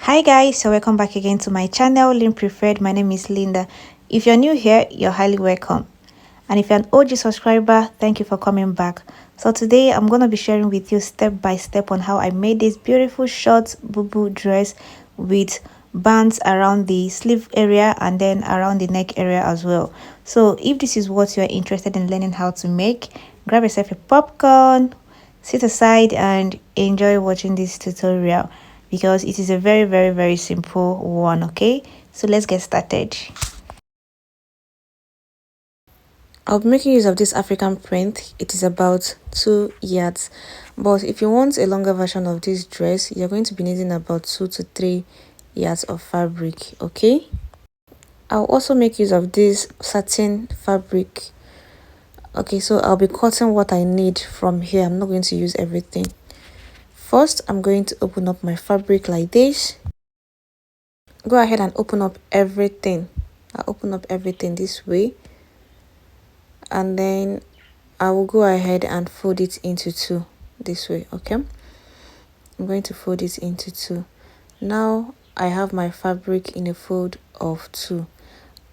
Hi guys, so welcome back again to my channel, Lynn Preferred. My name is Linda. If you're new here, you're highly welcome. And if you're an OG subscriber, thank you for coming back. So today I'm going to be sharing with you step by step on how I made this beautiful short Bubu dress with bands around the sleeve area and then around the neck area as well. So if this is what you're interested in learning how to make, grab yourself a popcorn, sit aside and enjoy watching this tutorial because it is a very simple one. Okay, so let's get started. I'll be making use of this African print. It is about 2 yards, but if you want a longer version of this dress, you're going to be needing about 2 to 3 yards of fabric. Okay, I'll also make use of this satin fabric. Okay, so I'll be cutting what I need from here. I'm not going to use everything. First, I'm going to open up my fabric like this. Go ahead and open up everything. I'll open up everything this way. And then I will go ahead and fold it into 2 this way. Okay, I'm going to fold it into 2. Now I have my fabric in a fold of 2.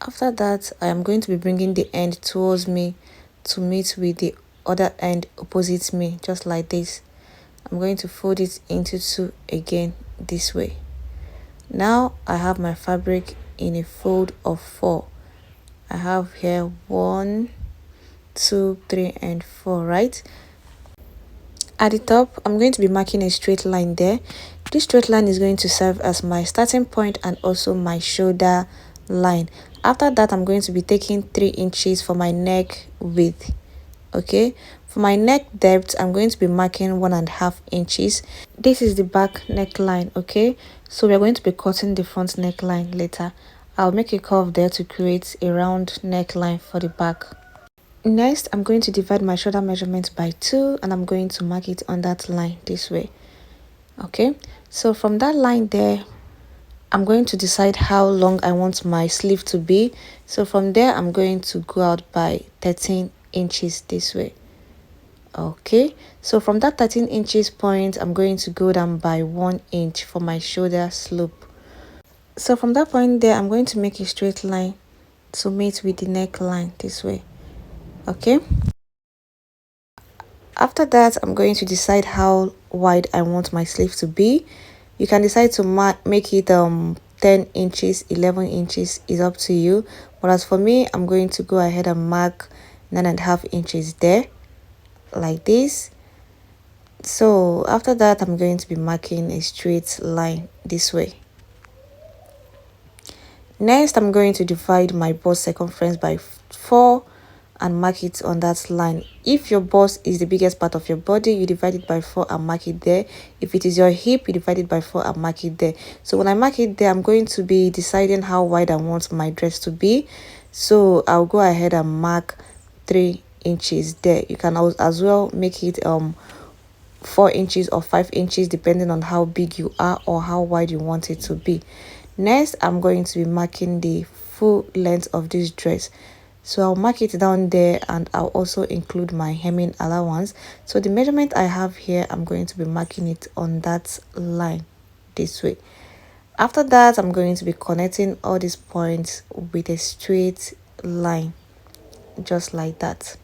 After that, I am going to be bringing the end towards me to meet with the other end opposite me, just like this. I'm going to fold it into 2 again this way. Now I have my fabric in a fold of 4. I have here 1, 2, 3 and 4, right? At the top, I'm going to be marking a straight line there. This straight line is going to serve as my starting point and also my shoulder line. After that, I'm going to be taking 3 inches for my neck width. Okay, for my neck depth, I'm going to be marking 1.5 inches. This is the back neckline. Okay, so we're going to be cutting the front neckline later. I'll make a curve there to create a round neckline for the back. Next, I'm going to divide my shoulder measurement by 2 and I'm going to mark it on that line this way. Okay, so from that line there, I'm going to decide how long I want my sleeve to be. So from there, I'm going to go out by 13 inches this way. Okay, so from that 13 inches point, I'm going to go down by 1 inch for my shoulder slope. So from that point there, I'm going to make a straight line to meet with the neckline this way. Okay, after that, I'm going to decide how wide I want my sleeve to be. You can decide to make it 10 inches, 11 inches, is up to you. But as for me, I'm going to go ahead and mark 9.5 inches there, like this. So after that, I'm going to be marking a straight line this way. Next, I'm going to divide my bust circumference by 4 and mark it on that line. If your bust is the biggest part of your body, you divide it by 4 and mark it there. If it is your hip, you divide it by 4 and mark it there. So when I mark it there, I'm going to be deciding how wide I want my dress to be. So I'll go ahead and mark 3 inches there. You can as well make it 4 inches or 5 inches depending on how big you are or how wide you want it to be. Next, I'm going to be marking the full length of this dress. So I'll mark it down there and I'll also include my hemming allowance. So the measurement I have here, I'm going to be marking it on that line this way. After that, I'm going to be connecting all these points with a straight line, just like that.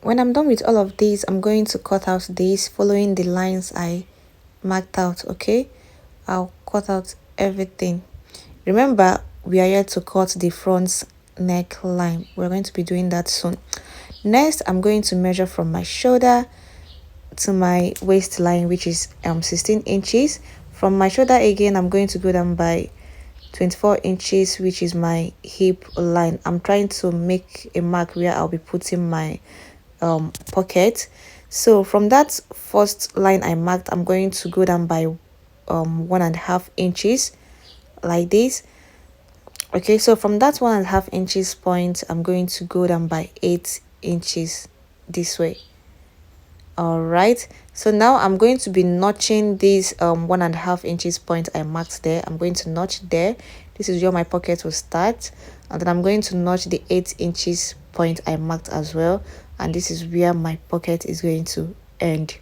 When I'm done with all of these, I'm going to cut out these following the lines I marked out. Okay, I'll cut out everything. Remember, we are here to cut the front neckline. We're going to be doing that soon. Next, I'm going to measure from my shoulder to my waistline, which is 16 inches. From my shoulder again, I'm going to go down by 24 inches, which is my hip line. I'm trying to make a mark where I'll be putting my pocket. So from that first line I marked, I'm going to go down by 1.5 inches like this. Okay, so from that 1.5 inches point, I'm going to go down by 8 inches this way. All right, so now I'm going to be notching this 1.5 inches point I marked there. I'm going to notch there. This is where my pocket will start. and then I'm going to notch the 8 inches point I marked as well, and this is where my pocket is going to end.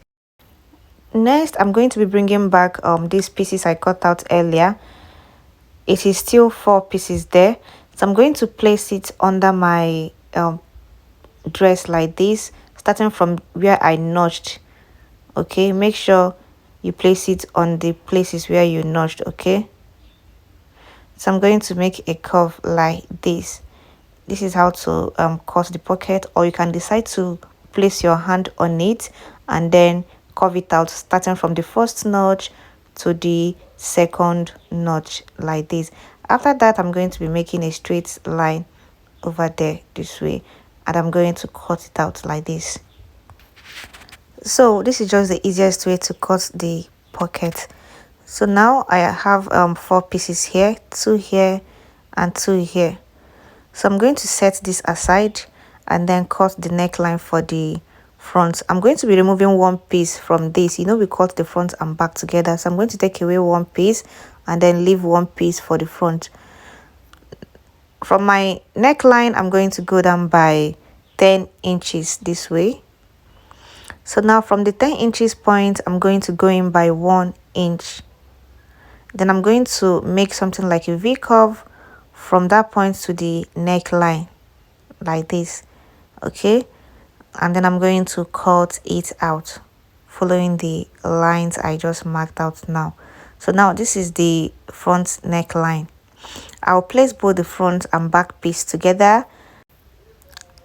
Next, I'm going to be bringing back these pieces I cut out earlier. It is still 4 pieces there, so I'm going to place it under my dress like this, starting from where I notched. Okay, make sure you place it on the places where you notched. Okay, so I'm going to make a curve like this. This is how to cut the pocket, or you can decide to place your hand on it and then curve it out, starting from the first notch to the second notch like this. After that, I'm going to be making a straight line over there this way, and I'm going to cut it out like this. So this is just the easiest way to cut the pocket. So now I have 4 pieces here, 2 here and 2 here. So I'm going to set this aside and then cut the neckline for the front. I'm going to be removing 1 piece from this. You know, we cut the front and back together, so I'm going to take away 1 piece and then leave 1 piece for the front. From my neckline, I'm going to go down by 10 inches this way. So now from the 10 inches point, I'm going to go in by 1 inch. Then I'm going to make something like a V curve from that point to the neckline like this. Okay, and then I'm going to cut it out following the lines I just marked out now. So now this is the front neckline. I'll place both the front and back piece together.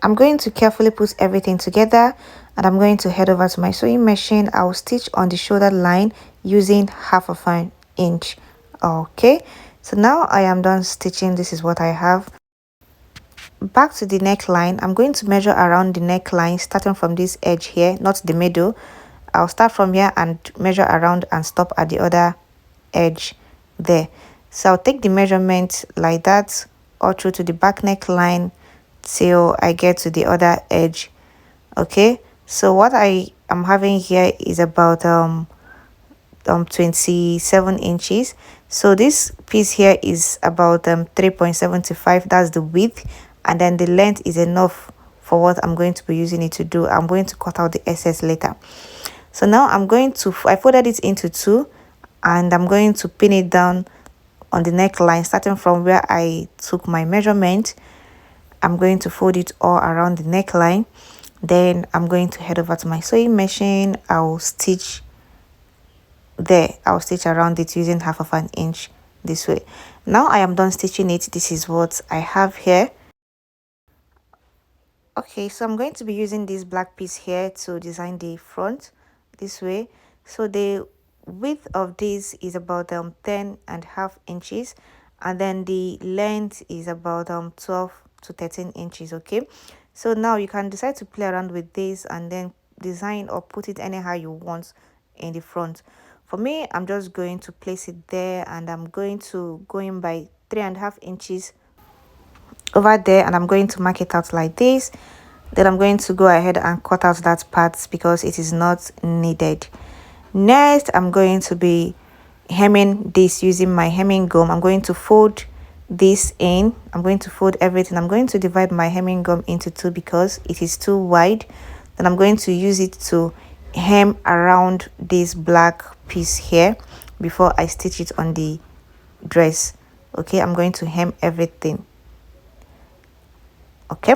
I'm going to carefully put everything together, and I'm going to head over to my sewing machine. I'll stitch on the shoulder line using 1/2 inch. Okay, so now I am done stitching. This is what I have. Back to the neckline, I'm going to measure around the neckline, starting from this edge here, not the middle. I'll start from here and measure around and stop at the other edge there. So I'll take the measurement like that all through to the back neckline till I get to the other edge. Okay, so what I am having here is about 27 inches. So this piece here is about 3.75. That's the width, and then the length is enough for what I'm going to be using it to do. I'm going to cut out the excess later. So now I folded it into 2, and I'm going to pin it down on the neckline, starting from where I took my measurement. I'm going to fold it all around the neckline. Then I'm going to head over to my sewing machine. I'll stitch around it using 1/2 inch this way. Now I am done stitching it. This is what I have here. Okay, so I'm going to be using this black piece here to design the front this way. So the width of this is about 10.5 inches, and then the length is about 12 to 13 inches. Okay, so now you can decide to play around with this and then design or put it anyhow you want in the front. For me, I'm just going to place it there, and I'm going to go in by 3.5 inches over there, and I'm going to mark it out like this. Then I'm going to go ahead and cut out that part because it is not needed. Next, I'm going to be hemming this using my hemming gum. I'm going to fold this in. I'm going to fold everything. I'm going to divide my hemming gum into 2 because it is too wide. Then I'm going to use it to hem around this black piece here before I stitch it on the dress. Okay, I'm going to hem everything. Okay,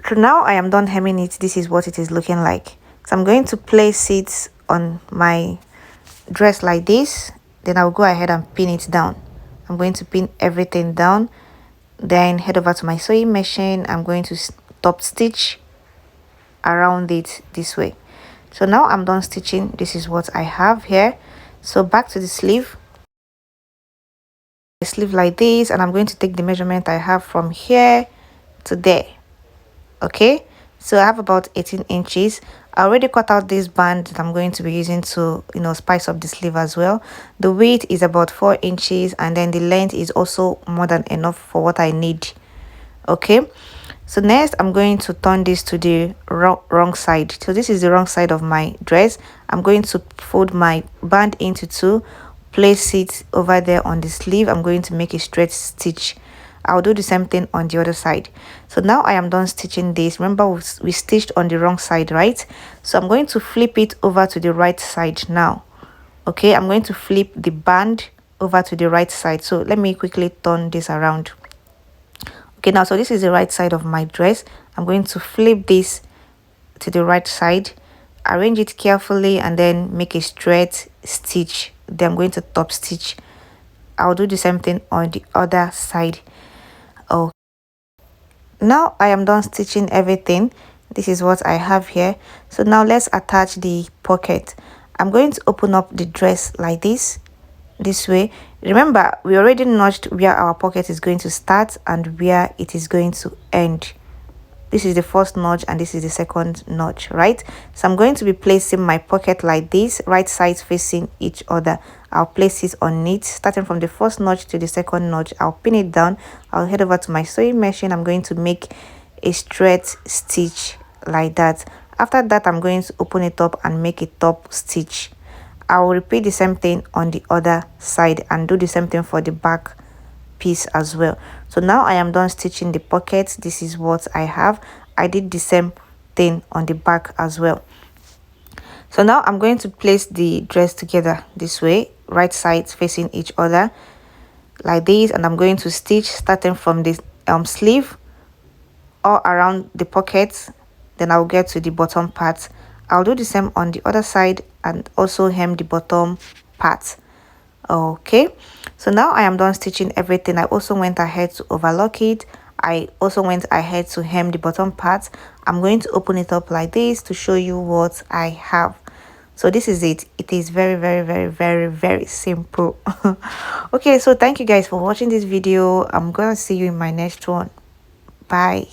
so now I am done hemming it. This is what it is looking like. So I'm going to place it on my dress like this. Then I'll go ahead and pin it down. I'm going to pin everything down, then head over to my sewing machine. I'm going to top stitch around it this way. So now I'm done stitching. This is what I have here. So back to the sleeve like this, and I'm going to take the measurement I have from here to there. Okay, so I have about 18 inches. I already cut out this band that I'm going to be using to spice up the sleeve as well. The width is about 4 inches, and then the length is also more than enough for what I need. Okay, so next I'm going to turn this to the wrong side. So this is the wrong side of my dress. I'm going to fold my band into 2, place it over there on the sleeve. I'm going to make a straight stitch. I'll do the same thing on the other side. So now I am done stitching this. Remember we stitched on the wrong side, right? So I'm going to flip it over to the right side now. Okay, I'm going to flip the band over to the right side. So let me quickly turn this around. Okay, now so this is the right side of my dress. I'm going to flip this to the right side, arrange it carefully, and then make a straight stitch. Then I'm going to top stitch. I'll do the same thing on the other side. Oh, now I am done stitching everything. This is what I have here. So now let's attach the pocket. I'm going to open up the dress like this way. Remember, we already notched where our pocket is going to start and where it is going to end. This is the first notch and this is the second notch, right? So I'm going to be placing my pocket like this, right sides facing each other. I'll place it on it, starting from the first notch to the second notch. I'll pin it down. I'll head over to my sewing machine. I'm going to make a straight stitch like that. After that, I'm going to open it up and make a top stitch. I will repeat the same thing on the other side and do the same thing for the back piece as well. So now I am done stitching the pockets. This is what I have. I did the same thing on the back as well. So now I'm going to place the dress together this way, right sides facing each other like this, and I'm going to stitch starting from this sleeve all around the pockets. Then I'll get to the bottom part. I'll do the same on the other side and also hem the bottom part. Okay, so now I am done stitching everything. I also went ahead to overlock it. I also went ahead to hem the bottom part. I'm going to open it up like this to show you what I have. So this is it. It is very simple. Okay, so thank you guys for watching this video. I'm gonna see you in my next one. Bye.